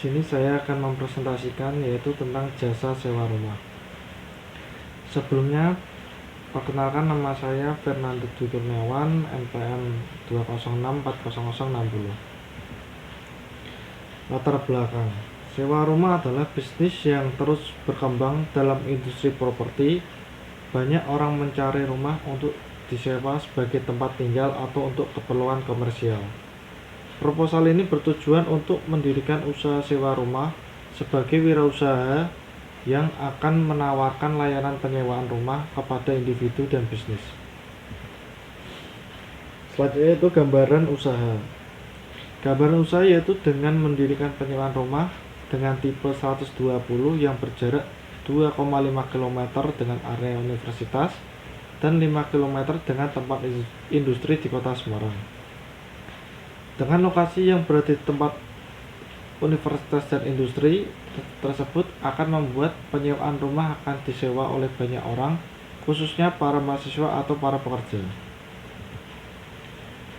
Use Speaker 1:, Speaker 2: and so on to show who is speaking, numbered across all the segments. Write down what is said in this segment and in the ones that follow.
Speaker 1: sini saya akan mempresentasikan yaitu tentang jasa sewa rumah. Sebelumnya, perkenalkan, nama saya Fernando Dwi Kurniawan, NPM 2064060. Latar belakang: sewa rumah adalah bisnis yang terus berkembang dalam industri properti. Banyak orang mencari rumah untuk disewa sebagai tempat tinggal atau untuk keperluan komersial. Proposal ini bertujuan untuk mendirikan usaha sewa rumah sebagai wirausaha yang akan menawarkan layanan penyewaan rumah kepada individu dan bisnis. Selanjutnya itu gambaran usaha. Gambaran usaha yaitu dengan mendirikan penyewaan rumah dengan tipe 120 yang berjarak 2,5 km dengan area universitas dan 5 km dengan tempat industri di Kota Semarang. Dengan lokasi yang berada di tempat universitas dan industri tersebut akan membuat penyewaan rumah akan disewa oleh banyak orang, khususnya para mahasiswa atau para pekerja.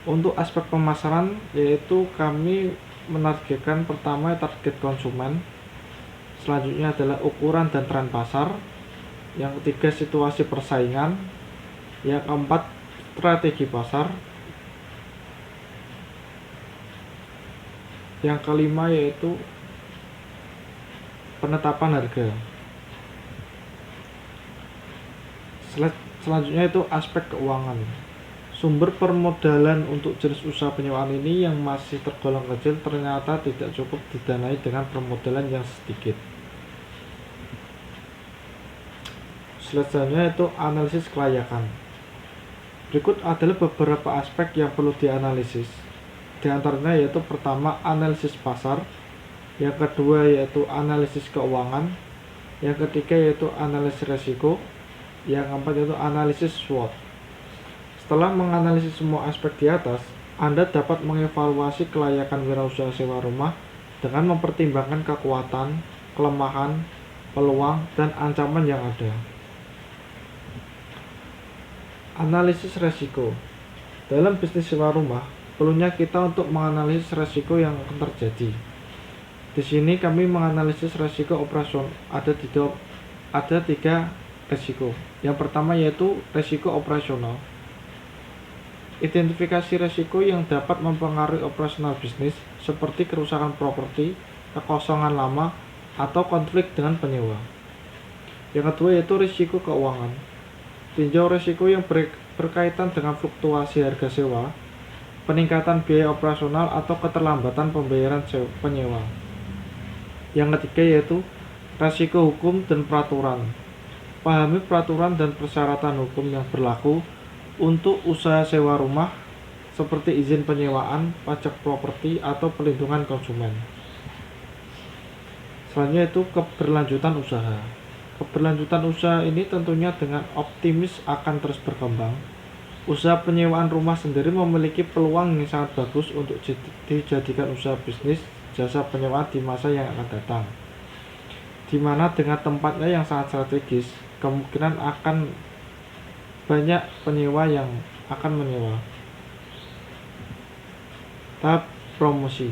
Speaker 1: Untuk aspek pemasaran, yaitu kami menargetkan pertama target konsumen, selanjutnya adalah ukuran dan tren pasar, yang ketiga situasi persaingan, yang keempat strategi pasar, yang kelima yaitu penetapan harga. Selanjutnya itu aspek keuangan. Sumber permodalan untuk jenis usaha penyewaan ini yang masih tergolong kecil ternyata tidak cukup didanai dengan permodalan yang sedikit. Selanjutnya itu analisis kelayakan. Berikut adalah beberapa aspek yang perlu dianalisis. Di antaranya yaitu pertama analisis pasar, yang kedua yaitu analisis keuangan, yang ketiga yaitu analisis risiko, yang keempat yaitu analisis SWOT. Setelah menganalisis semua aspek di atas, Anda dapat mengevaluasi kelayakan wirausaha sewa rumah dengan mempertimbangkan kekuatan, kelemahan, peluang, dan ancaman yang ada. Analisis risiko. Dalam bisnis sewa rumah, perlunya kita untuk menganalisis risiko yang akan terjadi. Di sini kami menganalisis risiko operasional. Ada tiga risiko. Yang pertama yaitu risiko operasional. Identifikasi risiko yang dapat mempengaruhi operasional bisnis seperti kerusakan properti, kekosongan lama, atau konflik dengan penyewa. Yang kedua yaitu risiko keuangan. Tinjau risiko yang berkaitan dengan fluktuasi harga sewa, peningkatan biaya operasional atau keterlambatan pembayaran penyewa. Yang ketiga yaitu risiko hukum dan peraturan. Pahami peraturan dan persyaratan hukum yang berlaku untuk usaha sewa rumah seperti izin penyewaan, pajak properti, atau perlindungan konsumen. Selanjutnya itu keberlanjutan usaha. Keberlanjutan usaha ini tentunya dengan optimis akan terus berkembang. Usaha penyewaan rumah sendiri memiliki peluang yang sangat bagus untuk dijadikan usaha bisnis jasa penyewaan di masa yang akan datang, di mana dengan tempatnya yang sangat strategis, kemungkinan akan banyak penyewa yang akan menyewa. Tahap promosi.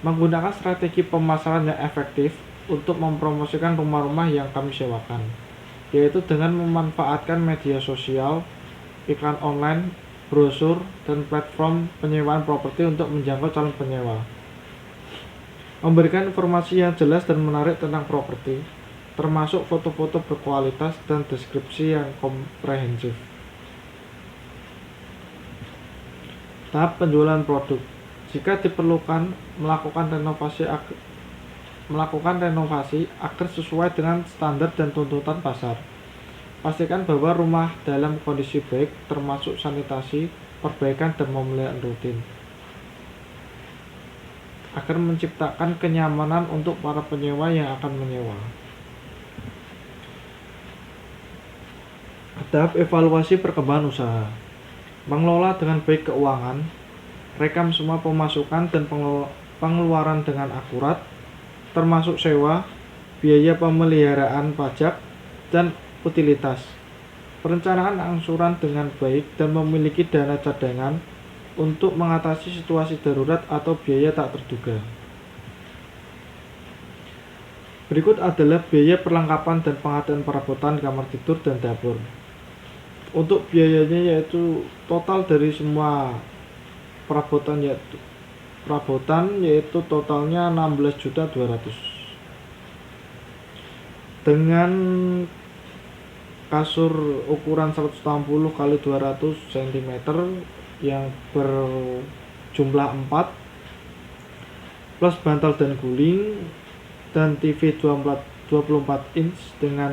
Speaker 1: Menggunakan strategi pemasaran yang efektif untuk mempromosikan rumah-rumah yang kami sewakan, yaitu dengan memanfaatkan media sosial, iklan online, brosur, dan platform penyewaan properti untuk menjangkau calon penyewa. Memberikan informasi yang jelas dan menarik tentang properti, termasuk foto-foto berkualitas dan deskripsi yang komprehensif. Tahap penjualan produk. Jika diperlukan, melakukan renovasi agar sesuai dengan standar dan tuntutan pasar. Pastikan bahwa rumah dalam kondisi baik, termasuk sanitasi, perbaikan, dan pemeliharaan rutin, agar menciptakan kenyamanan untuk para penyewa yang akan menyewa. Tahap evaluasi perkembangan usaha. Mengelola dengan baik keuangan, rekam semua pemasukan dan pengeluaran dengan akurat, termasuk sewa, biaya pemeliharaan, pajak, dan utilitas. Perencanaan angsuran dengan baik dan memiliki dana cadangan untuk mengatasi situasi darurat atau biaya tak terduga. Berikut adalah biaya perlengkapan dan pengadaan perabotan kamar tidur dan dapur. Untuk biayanya yaitu total dari semua perabotan yaitu totalnya 16.200.000 dengan kasur ukuran 180 kali 200 cm yang berjumlah 4 plus bantal dan guling dan TV 24 inch dengan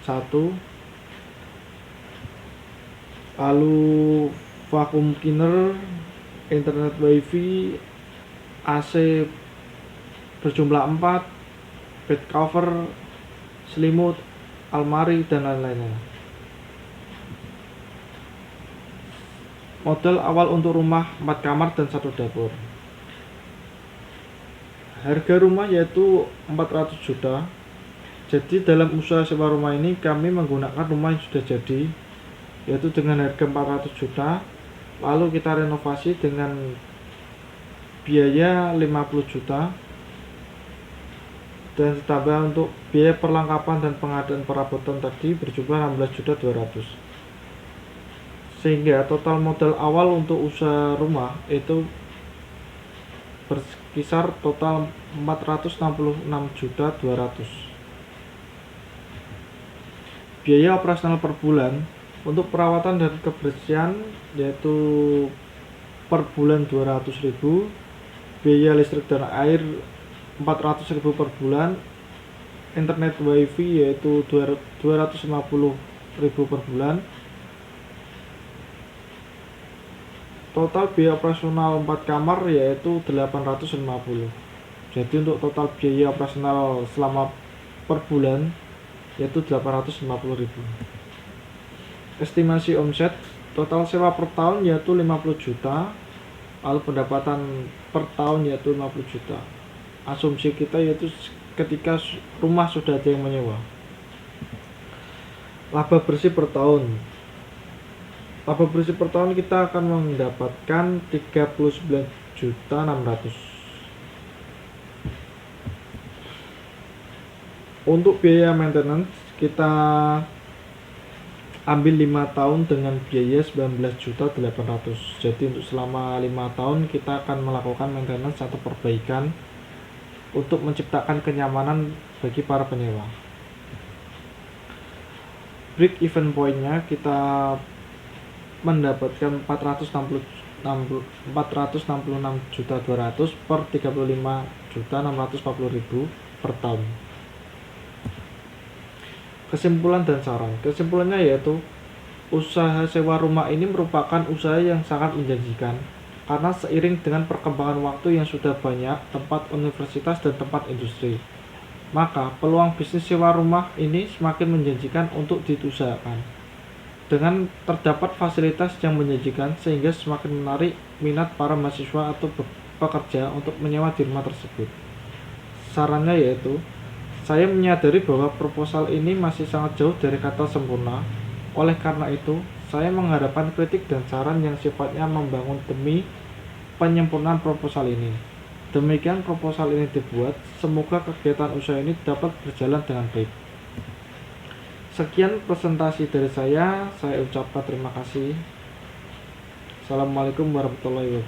Speaker 1: 1, lalu vacuum cleaner, internet wifi, AC berjumlah 4, bed cover, selimut, almari, dan lain-lainnya. Modal awal untuk rumah 4 kamar dan 1 dapur. Harga rumah yaitu 400 juta. Jadi dalam usaha sewa rumah ini kami menggunakan rumah yang sudah jadi, yaitu dengan harga 400 juta. Lalu kita renovasi dengan biaya 50 juta. Dan ditambah untuk biaya perlengkapan dan pengadaan perabotan tadi berjumlah 16.200.000. Sehingga total modal awal untuk usaha rumah itu berkisar total 466.200.000. Biaya operasional per bulan untuk perawatan dan kebersihan yaitu per bulan 200.000, biaya listrik dan air 400.000 per bulan, internet wifi yaitu 250.000 per bulan. Total biaya operasional 4 kamar yaitu 850. Jadi untuk total biaya operasional selama per bulan yaitu 850.000. Estimasi omset total sewa per tahun yaitu 50 juta, lalu pendapatan per tahun yaitu 50 juta. Asumsi kita yaitu ketika rumah sudah ada yang menyewa. Laba bersih per tahun. Laba bersih per tahun kita akan mendapatkan 39.600.000. Untuk biaya maintenance kita ambil 5 tahun dengan biaya 19.800.000. Jadi untuk selama 5 tahun kita akan melakukan maintenance atau perbaikan untuk menciptakan kenyamanan bagi para penyewa. Break even point-nya kita mendapatkan 466.200.000 per 35.640.000 per tahun. Kesimpulan dan saran. Kesimpulannya yaitu usaha sewa rumah ini merupakan usaha yang sangat menjanjikan karena seiring dengan perkembangan waktu yang sudah banyak tempat universitas dan tempat industri, maka peluang bisnis sewa rumah ini semakin menjanjikan untuk diusahakan. Dengan terdapat fasilitas yang menjanjikan sehingga semakin menarik minat para mahasiswa atau pekerja untuk menyewa di rumah tersebut. Sarannya yaitu, saya menyadari bahwa proposal ini masih sangat jauh dari kata sempurna. Oleh karena itu, saya mengharapkan kritik dan saran yang sifatnya membangun demi penyempurnaan proposal ini. Demikian proposal ini dibuat, semoga kegiatan usaha ini dapat berjalan dengan baik. Sekian presentasi dari saya ucapkan terima kasih. Assalamualaikum warahmatullahi wabarakatuh.